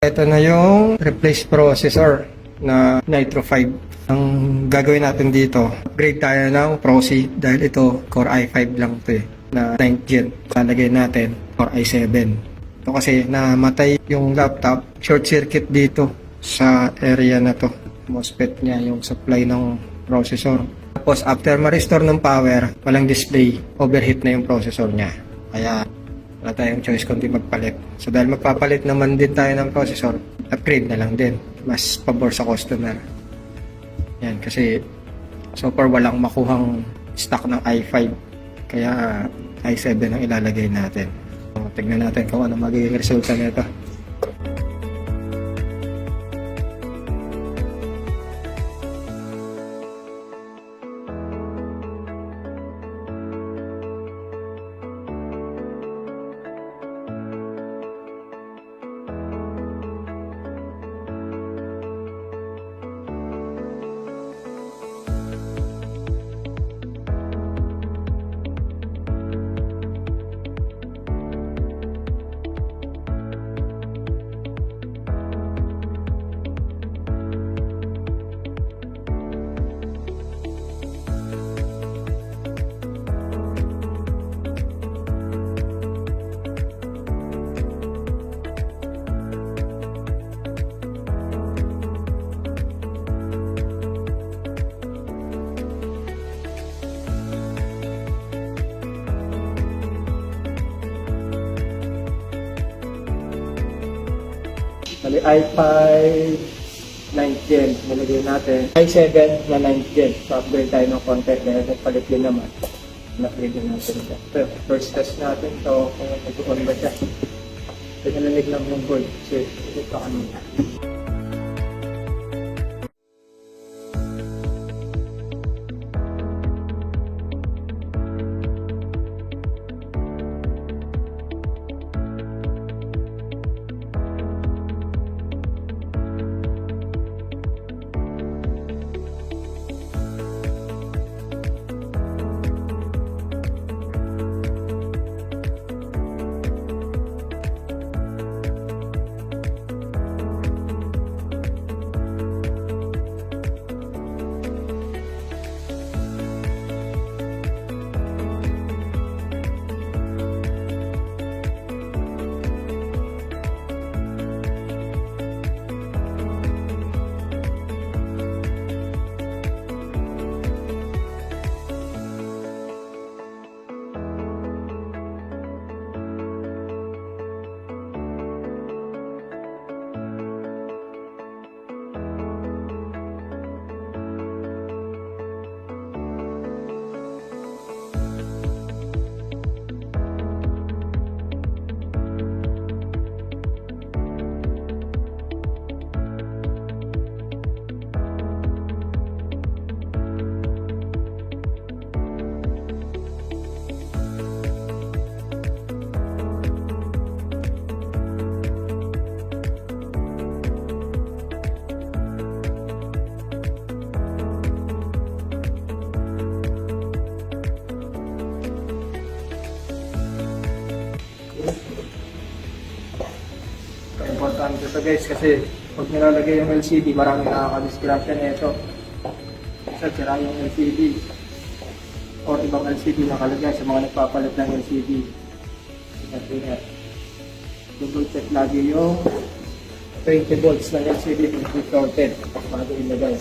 Ito na yung replace processor na Nitro 5. Ang gagawin natin dito, upgrade tayo ng Pro-C dahil ito Core i5 lang ito na 9th gen. Lalagay natin Core i7. Ito kasi namatay yung laptop, short circuit dito sa area na to. MOSFET niya yung supply ng processor. Tapos after ma-restore ng power, walang display, overheat na yung processor niya. Kaya wala tayong choice kundi magpalit. So dahil magpapalit naman din tayo ng processor, upgrade na lang din. Mas pabor sa customer. Yan, kasi so far walang makuhang stock ng i5. Kaya i7 ang ilalagay natin. So, tignan natin kung ano magiging resulta nito. Bali, i5 9th gen, nilagay natin. i7 na 9th gen. So, upgrade tayo ng content dahil nagpalit din naman. Na-upgrade din natin siya. So, first test natin. So, kung nag-on ba siya. Pinalanig lang yung board. So, ito kanina. Importante ito guys kasi pag nilalagay yung LCD maraming nakaka-disgrasya na ito. Kasi sira yung LCD or ibang LCD nakalagay sa mga nagpapalit ng LCD. Ingat. Double check lagi yung 20 volts ng LCD kung shorted bago ilagay.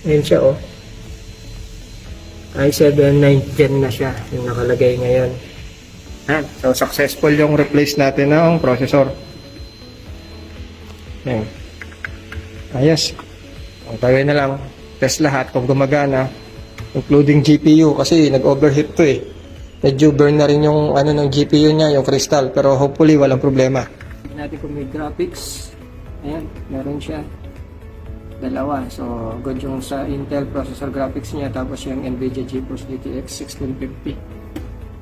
Ayan siya, oh. i7 9th gen na siya, yung nakalagay ngayon. Ayan. So, successful yung replace natin ng processor. Ayan. Ayos. Ang gawin na lang, test lahat kung gumagana, including GPU, kasi nag-overheat to eh. Medyo burn na rin yung ano ng GPU niya, yung crystal, pero hopefully walang problema. Tignan natin kung may graphics. Ayan, meron siya. Dalawa. So, good yung sa Intel processor graphics niya, tapos yung NVIDIA GeForce GTX 1650.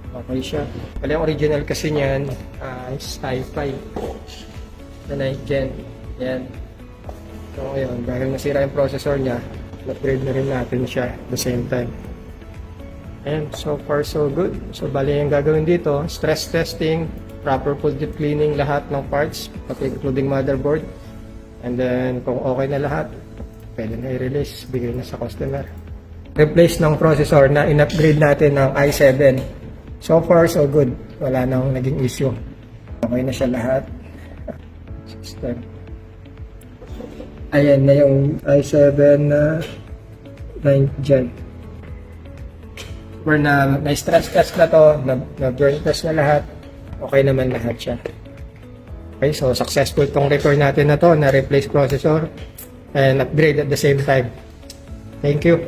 Okay siya. Pala yung original kasi niyan is i5 na 9th gen. Ayan. So, ngayon, dahil nasira yung processor niya, upgrade na rin natin siya at the same time. And so far so good. So bali yung gagawin dito, stress testing, proper full deep cleaning lahat ng parts, pati including motherboard. And then kung okay na lahat, pwede na i-release, bigay na sa customer. Replace ng processor na in-upgrade natin ng i7. So far so good. Wala nang naging issue. Okay na siya lahat. System. Ayan na yung i7 na 9th gen. Where na stress test na to, na burn test na lahat, okay naman lahat siya. Okay, so successful tong repair natin na to, na replace processor and upgrade at the same time. Thank you.